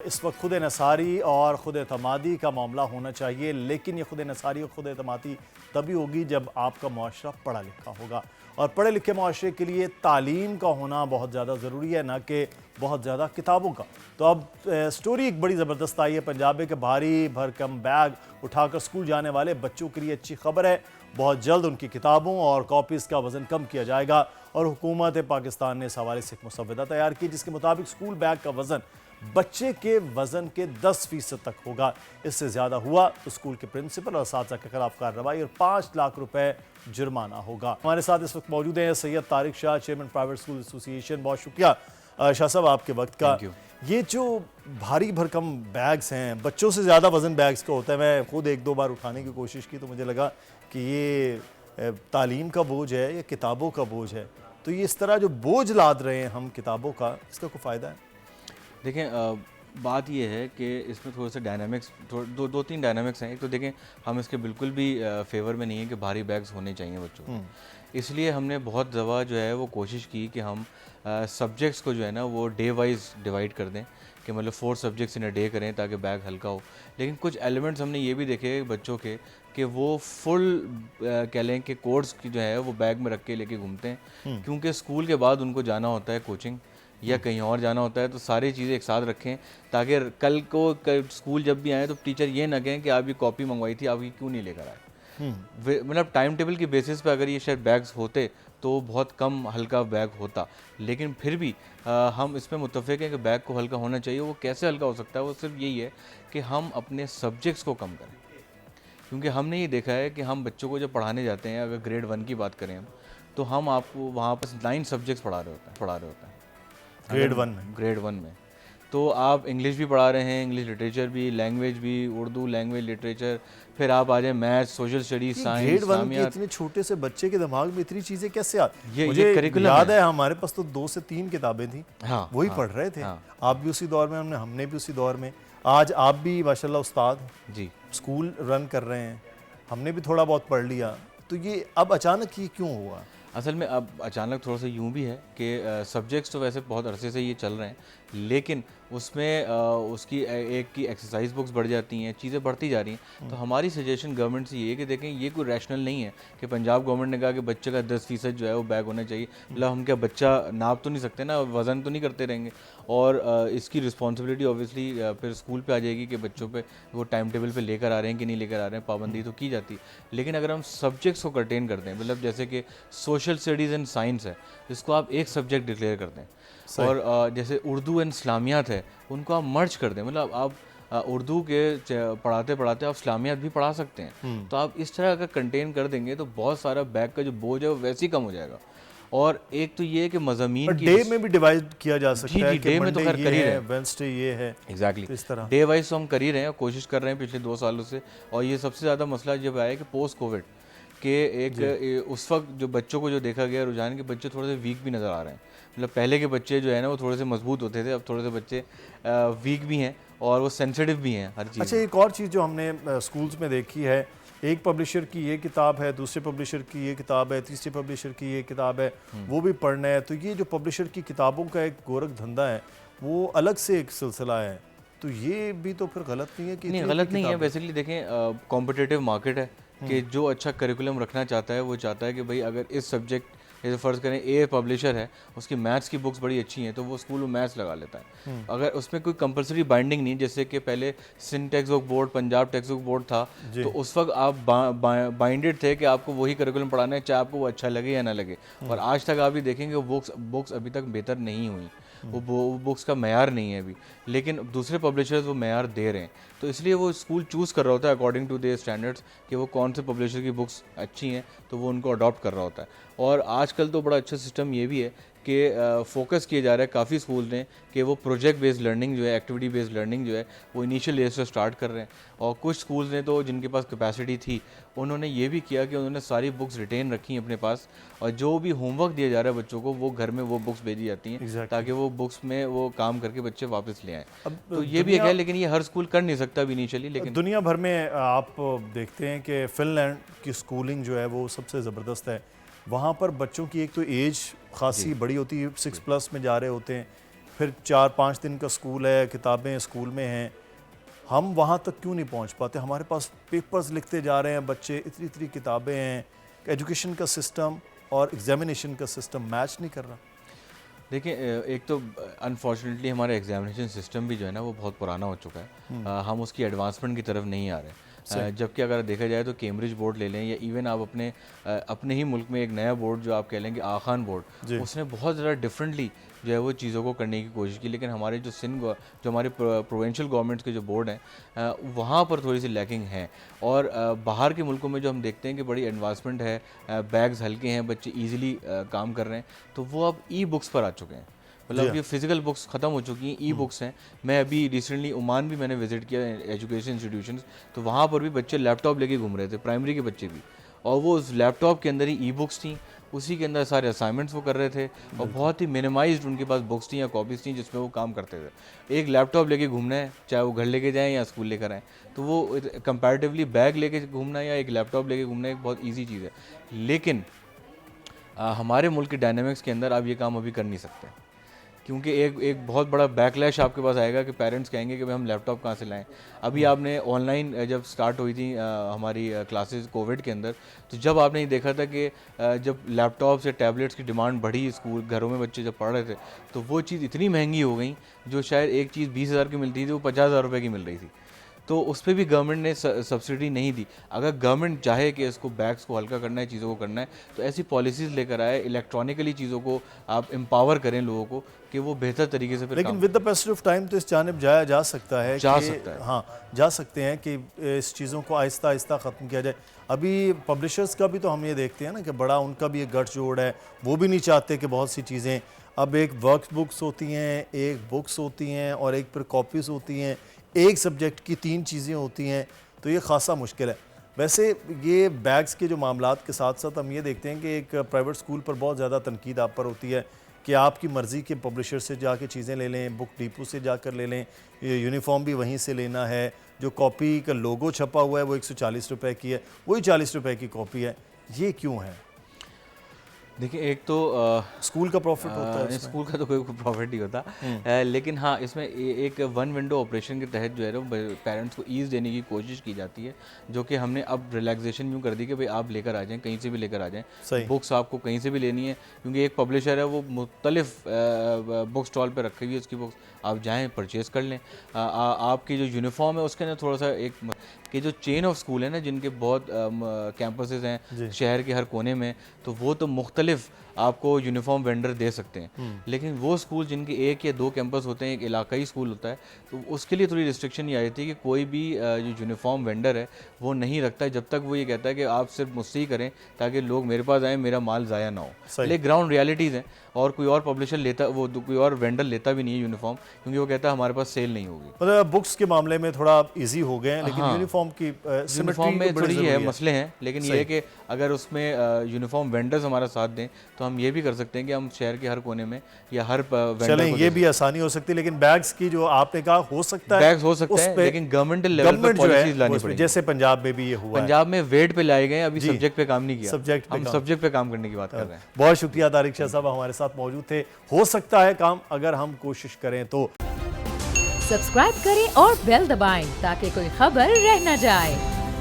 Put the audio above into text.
اس وقت خود انحصاری اور خود اعتمادی کا معاملہ ہونا چاہیے، لیکن یہ خود انحصاری اور خود اعتمادی تبھی ہوگی جب آپ کا معاشرہ پڑھا لکھا ہوگا، اور پڑھے لکھے معاشرے کے لیے تعلیم کا ہونا بہت زیادہ ضروری ہے، نہ کہ بہت زیادہ کتابوں کا۔ تو اب سٹوری ایک بڑی زبردست آئی ہے پنجاب میں کہ بھاری بھرکم بیگ اٹھا کر سکول جانے والے بچوں کے لیے اچھی خبر ہے۔ بہت جلد ان کی کتابوں اور کاپیز کا وزن کم کیا جائے گا، اور حکومت پاکستان نے اس حوالے سے ایک مسودہ تیار کی جس کے مطابق سکول بیگ کا وزن بچے کے وزن کے 10% تک ہوگا۔ اس سے زیادہ ہوا تو اسکول کے پرنسپل اور اساتذہ کے خلاف کارروائی اور 5 لاکھ روپے جرمانہ ہوگا۔ ہمارے ساتھ اس وقت موجود ہیں سید طارق شاہ، چیئرمین پرائیویٹ اسکول ایسوسی ایشن۔ بہت شکریہ شاہ صاحب آپ کے وقت کا۔ یہ جو بھاری بھرکم بیگز ہیں، بچوں سے زیادہ وزن بیگز کا ہوتا ہے۔ میں خود ایک دو بار اٹھانے کی کوشش کی تو مجھے لگا کہ یہ تعلیم کا بوجھ ہے یا کتابوں کا بوجھ ہے۔ تو یہ اس طرح جو بوجھ لاد رہے ہیں ہم کتابوں کا، اس کا کوئی فائدہ ہے؟ دیکھیں، بات یہ ہے کہ اس میں تھوڑے سے ڈائنامکس دو تین ڈائنامکس ہیں۔ ایک تو دیکھیں، ہم اس کے بالکل بھی فیور میں نہیں ہیں کہ بھاری بیگز ہونے چاہیے بچوں کو۔ اس لیے ہم نے بہت دفعہ جو ہے وہ کوشش کی کہ ہم سبجیکٹس کو جو ہے نا وہ ڈے وائز ڈیوائڈ کر دیں، کہ مطلب 4 سبجیکٹس ان اے ڈے کریں تاکہ بیگ ہلکا ہو۔ لیکن کچھ ایلیمنٹس ہم نے یہ بھی دیکھے بچوں کے کہ وہ فل کہہ لیں کہ کورس کی جو ہے وہ بیگ میں رکھ کے لے کے گھومتے ہیں، کیونکہ اسکول کے بعد ان کو جانا ہوتا ہے کوچنگ یا کہیں اور جانا ہوتا ہے، تو ساری چیزیں ایک ساتھ رکھیں تاکہ کل کو اسکول جب بھی آئیں تو ٹیچر یہ نہ کہیں کہ آپ یہ کاپی منگوائی تھی، آپ یہ کیوں نہیں لے کر آئے۔ مطلب ٹائم ٹیبل کی بیسس پہ اگر یہ شاید بیگز ہوتے تو بہت کم ہلکا بیگ ہوتا، لیکن پھر بھی ہم اس پہ متفق ہیں کہ بیگ کو ہلکا ہونا چاہیے۔ وہ کیسے ہلکا ہو سکتا ہے؟ وہ صرف یہی ہے کہ ہم اپنے سبجیکٹس کو کم کریں، کیونکہ ہم نے یہ دیکھا ہے کہ ہم بچوں کو جب پڑھانے جاتے ہیں، اگر گریڈ 1 کی بات کریں ہم، تو ہم آپ کو وہاں پر 9 سبجیکٹس پڑھا رہے ہوتے ہیں گریڈ 1 میں۔ تو آپ انگلش بھی پڑھا رہے ہیں، انگلش لٹریچر بھی، لینگویج بھی، اردو لینگویج لٹریچر، پھر آپ آ جائیں maths, social studies, science, grade 1 کے اسلامیات۔ اتنے چھوٹے سے بچے کے دماغ میں اتنی چیزیں کیسے آتی؟ یہ مجھے کریکولم یاد ہے ہمارے پاس تو 2 سے 3 کتابیں تھیں، وہی پڑھ رہے تھے۔ آپ بھی اسی دور میں، ہم نے بھی اسی دور میں۔ آج آپ بھی ماشاءاللہ استاد جی اسکول رن کر رہے ہیں، ہم نے بھی تھوڑا بہت پڑھ لیا، تو یہ اب اچانک یہ کیوں ہوا؟ اصل میں اب اچانک تھوڑا سا یوں بھی ہے کہ سبجیکٹس تو ویسے بہت عرصے سے یہ چل رہے ہیں، لیکن اس میں اس کی ایک کی ایکسرسائز بکس بڑھ جاتی ہیں، چیزیں بڑھتی جا رہی ہیں۔ تو ہماری سجیشن گورنمنٹ سے یہ ہے کہ دیکھیں، یہ کوئی ریشنل نہیں ہے کہ پنجاب گورنمنٹ نے کہا کہ بچے کا 10% جو ہے وہ بیگ ہونا چاہیے۔ مطلب ہم کیا بچہ ناپ تو نہیں سکتے نا، وزن تو نہیں کرتے رہیں گے، اور اس کی رسپانسبلٹی اوبویسلی پھر اسکول پہ آ جائے گی کہ بچوں پہ وہ ٹائم ٹیبل پہ لے کر آ رہے ہیں کہ نہیں لے کر آ رہے ہیں، پابندی تو کی جاتی۔ لیکن اگر ہم سبجیکٹس کو کنٹین کرتے ہیں، مطلب جیسے کہ سوشل اسٹڈیز اینڈ سائنس ہے، اس کو آپ ایک سبجیکٹ ڈکلیئر کر دیں، اور جیسے اردو اینڈ اسلامیات ہے ان کو آپ مرج کر دیں، مطلب آپ اردو کے پڑھاتے پڑھاتے آپ اسلامیات بھی پڑھا سکتے ہیں۔ تو آپ اس طرح اگر کنٹین کر دیں گے تو بہت سارا بیگ کا جو بوجھ ہے وہ ویسے ہی کم ہو جائے گا۔ اور ایک تو یہ ہے کہ مضامین کی ڈے میں بھی ڈیوائڈ کیا جا سکتا ہے کہ ڈے میں تو خیر کر ہی رہے ہیں، وینسڈے یہ ہے، ایگزیکٹلی اس طرح ڈے وائز تو ہم کر ہی رہے ہیں، کوشش کر رہے ہیں پچھلے 2 سالوں سے۔ اور یہ سب سے زیادہ مسئلہ جب آیا کہ پوسٹ کووڈ کہ ایک اس وقت جو بچوں کو جو دیکھا گیا رجحان کے بچے تھوڑے سے ویک بھی نظر آ رہے ہیں۔ مطلب پہلے کے بچے جو ہے نا وہ تھوڑے سے مضبوط ہوتے تھے، اب تھوڑے سے بچے ویک بھی ہیں اور وہ سینسیٹیو بھی ہیں ہر چیز۔ اچھا، ایک اور چیز جو ہم نے اسکولز میں دیکھی ہے، ایک پبلشر کی یہ کتاب ہے، دوسرے پبلشر کی یہ کتاب ہے، تیسرے پبلشر کی یہ کتاب ہے، وہ بھی پڑھنا ہے۔ تو یہ جو پبلشر کی کتابوں کا ایک گورکھ دھندا ہے، وہ الگ سے ایک سلسلہ ہے، تو یہ بھی تو پھر غلط نہیں ہے کہ نہیں، غلط نہیں ہے۔ بیسیکلی دیکھیں، کمپٹیٹیو مارکیٹ ہے کہ جو اچھا کریکولم رکھنا چاہتا ہے وہ چاہتا ہے کہ بھائی اگر اس سبجیکٹ جیسے فرض کریں اے پبلشر ہے، اس کی میتھس کی بکس بڑی اچھی ہیں تو وہ اسکول میں میتھس لگا لیتا ہے۔ اگر اس میں کوئی کمپلسری بائنڈنگ نہیں، جیسے کہ پہلے Sindh text book board, Punjab text book board تھا، تو اس وقت آپ بائنڈڈ تھے کہ آپ کو وہی کریکولم پڑھانا ہے، چاہے آپ کو وہ اچھا لگے یا نہ لگے۔ اور آج تک آپ یہ دیکھیں گے وہ بکس ابھی تک بہتر نہیں ہوئی، وہ بکس کا معیار نہیں ہے ابھی، لیکن دوسرے پبلشرز وہ معیار دے رہے ہیں۔ تو اس لیے وہ اسکول چوز کر رہا ہوتا ہے اکارڈنگ ٹو دیئر اسٹینڈرڈس کہ وہ کون سے پبلشر کی بکس اچھی ہیں، تو وہ ان کو اڈاپٹ کر رہا ہوتا ہے۔ اور آج کل تو بڑا اچھا سسٹم یہ بھی ہے کہ فوکس کیا جا رہا ہے کافی اسکول نے کہ وہ پروجیکٹ بیسڈ لرننگ جو ہے، ایکٹیویٹی بیسڈ لرننگ جو ہے وہ انیشیل ایج سے اسٹارٹ کر رہے ہیں۔ اور کچھ اسکولز نے تو جن کے پاس کیپیسٹی تھی انہوں نے یہ بھی کیا کہ انہوں نے ساری بکس ریٹین رکھی ہیں اپنے پاس، اور جو بھی ہوم ورک دیا جا رہا ہے بچوں کو وہ گھر میں وہ بکس بھیجی جاتی ہیں تاکہ وہ بکس میں وہ کام کر کے بچے واپس لے آئیں۔ تو یہ بھی ایک ہے، لیکن یہ ہر اسکول کر نہیں سکتا ابھی انیشلی۔ لیکن دنیا بھر میں آپ دیکھتے ہیں کہ فن لینڈ کی اسکولنگ جو ہے وہ سب سے زبردست ہے۔ وہاں پر بچوں کی ایک تو ایج خاصی بڑی ہوتی ہے، 6+ میں جا رہے ہوتے ہیں، پھر 4-5 دن کا اسکول ہے, کتابیں اسکول میں ہیں, ہم وہاں تک کیوں نہیں پہنچ پاتے؟ ہمارے پاس پیپرز لکھتے جا رہے ہیں بچے, اتنی کتابیں ہیں, ایجوکیشن کا سسٹم اور ایگزامینیشن کا سسٹم میچ نہیں کر رہا. دیکھیں ایک تو انفارچونیٹلی ہمارا ایگزامینیشن سسٹم بھی جو ہے نا وہ بہت پرانا ہو چکا ہے, ہم اس کی ایڈوانسمنٹ کی طرف نہیں آ رہے. جبکہ اگر دیکھا جائے تو کیمبرج بورڈ لے لیں یا ایون آپ اپنے ہی ملک میں ایک نیا بورڈ جو آپ کہہ لیں کہ آخان بورڈ, اس نے بہت زیادہ ڈفرینٹلی جو ہے وہ چیزوں کو کرنے کی کوشش کی. لیکن ہمارے جو جو ہمارے پروونشل گورنمنٹس کے جو بورڈ ہیں وہاں پر تھوڑی سی لیکنگ ہے. اور باہر کے ملکوں میں جو ہم دیکھتے ہیں کہ بڑی ایڈوانسمنٹ ہے, بیگز ہلکے ہیں, بچے ایزیلی کام کر رہے ہیں, تو وہ اب ای بکس پر آ چکے ہیں. مطلب یہ فزیکل بکس ختم ہو چکی ہیں, ای بکس ہیں. میں ابھی ریسنٹلی عمان بھی میں نے وزٹ کیا ایجوکیشن انسٹیٹیوشنس, تو وہاں پر بھی بچے لیپ ٹاپ لے کے گھوم رہے تھے, پرائمری کے بچے بھی, اور وہ اس لیپ ٹاپ کے اندر ہی ای بکس تھیں, اسی کے اندر سارے اسائنمنٹس وہ کر رہے تھے, اور بہت ہی منیمائزڈ ان کے پاس بکس تھیں یا کاپیز تھیں جس میں وہ کام کرتے تھے. ایک لیپ ٹاپ لے کے گھومنا ہے, چاہے وہ گھر لے کے جائیں یا اسکول لے کر آئیں, تو وہ کمپیریٹیولی بیگ لے کے گھومنا یا ایک لیپ ٹاپ لے کے گھومنا ایک بہت ایزی چیز ہے. لیکن ہمارے ملک کے ڈائنامکس کے اندر آپ یہ کام ابھی کر نہیں سکتے, کیونکہ ایک بہت بڑا بیک لیش آپ کے پاس آئے گا کہ پیرنٹس کہیں گے کہ ہم لیپ ٹاپ کہاں سے لائیں. ابھی آپ نے آن لائن جب سٹارٹ ہوئی تھی ہماری کلاسز کووڈ کے اندر, تو جب آپ نے یہ دیکھا تھا کہ جب لیپ ٹاپ سے ٹیبلیٹس کی ڈیمانڈ بڑھی اسکول گھروں میں بچے جب پڑھ رہے تھے, تو وہ چیز اتنی مہنگی ہو گئی, جو شاید ایک چیز 20,000 کی ملتی تھی وہ 50,000 روپے کی مل رہی تھی. تو اس پہ بھی گورنمنٹ نے سبسڈی نہیں دی. اگر گورنمنٹ چاہے کہ اس کو بیگس کو ہلکا کرنا ہے, چیزوں کو کرنا ہے, تو ایسی پالیسیز لے کر آئے, الیکٹرانکلی چیزوں کو آپ امپاور کریں لوگوں کو کہ وہ بہتر طریقے سے پھر لیکن with the passage of time تو اس جانب جایا جا سکتا ہے, ہاں جا سکتے ہیں کہ اس چیزوں کو آہستہ آہستہ ختم کیا جائے. ابھی پبلشرز کا بھی تو ہم یہ دیکھتے ہیں نا کہ بڑا ان کا بھی ایک گٹھ جوڑ ہے, وہ بھی نہیں چاہتے کہ بہت سی چیزیں, اب ایک ورک بکس ہوتی ہیں, ایک بکس ہوتی ہیں, اور ایک پھر کاپیز ہوتی ہیں, ایک سبجیکٹ کی 3 چیزیں ہوتی ہیں, تو یہ خاصا مشکل ہے. ویسے یہ بیگز کے جو معاملات کے ساتھ ساتھ ہم یہ دیکھتے ہیں کہ ایک پرائیویٹ اسکول پر بہت زیادہ تنقید آپ پر ہوتی ہے کہ آپ کی مرضی کے پبلشر سے جا کے چیزیں لے لیں, بک ڈیپو سے جا کر لے لیں, یونیفارم بھی وہیں سے لینا ہے, جو کاپی کا لوگو چھپا ہوا ہے وہ 140 روپے کی ہے, وہی 40 روپے کی کاپی ہے. یہ کیوں ہے؟ دیکھیں ایک تو اسکول کا پروفٹ ہوتا ہے, اسکول کا تو کوئی پروفٹ نہیں ہوتا, لیکن ہاں اس میں ایک ون ونڈو آپریشن کے تحت جو ہے پیرنٹس کو ایز دینے کی کوشش کی جاتی ہے, جو کہ ہم نے اب ریلیکسیشن یوں کر دی کہ بھائی آپ لے کر آ جائیں, کہیں سے بھی لے کر آ جائیں. بکس آپ کو کہیں سے بھی لینی ہے, کیونکہ ایک پبلشر ہے وہ مختلف بک اسٹال پہ رکھی ہوئی ہے اس کی بکس, آپ جائیں پرچیز کر لیں. آپ کی جو یونیفارم ہے اس کے اندر تھوڑا سا ایک کہ جو چین آف اسکول ہے نا, جن کے بہت کیمپسز ہیں شہر کے ہر کونے میں, تو وہ تو مختلف آپ کو یونیفارم وینڈر دے سکتے ہیں. لیکن وہ اسکول جن کے 1 یا 2 کیمپس ہوتے ہیں, ایک علاقائی اسکول ہوتا ہے, تو اس کے لیے تھوڑی ریسٹرکشن یہ آئی تھی کہ کوئی بھی جو یونیفارم وینڈر ہے وہ نہیں رکھتا ہے جب تک وہ یہ کہتا ہے کہ آپ صرف مجھ سے ہی کریں تاکہ لوگ میرے پاس آئیں, میرا مال ضائع نہ ہو. لیکن گراؤنڈ ریالٹیز ہیں, اور کوئی اور پبلشر لیتا, وہ کوئی اور وینڈر لیتا بھی نہیں ہے یونیفارم, کیونکہ وہ کہتا ہے ہمارے پاس سیل نہیں ہوگی. مطلب بکس کے معاملے میں تھوڑا ایزی ہو گئے ہیں, لیکن یونیفارم کی یونیفارم میں تھوڑی ہے مسئلے ہیں. لیکن یہ ہے کہ اگر اس میں یونیفارم وینڈرز ہمارا ساتھ دیں تو ہم یہ بھی کر سکتے ہیں کہ ہم شہر کے ہر کونے میں یا ہر چلیں, یہ بھی آسانی ہو سکتی ہے. لیکن بیگز کی جو آپ نے کہا ہو سکتا ہے, بیگز ہو سکتا ہے, لیکن گورنمنٹ لیول پر پالیسیز لانی پڑیں گی. جیسے پنجاب میں بھی یہ ہوا ہے, پنجاب میں ویٹ پہ لائے گئے, ابھی سبجیکٹ پہ کام نہیں کیا, ہم سبجیکٹ پہ کام کرنے کی بات کر رہے ہیں. بہت شکریہ طارق شاہ صاحب ہمارے ساتھ موجود تھے. ہو سکتا ہے کام اگر ہم کوشش کریں تو. سبسکرائب کریں اور بیل دبائیں تاکہ کوئی خبر رہ نہ جائے.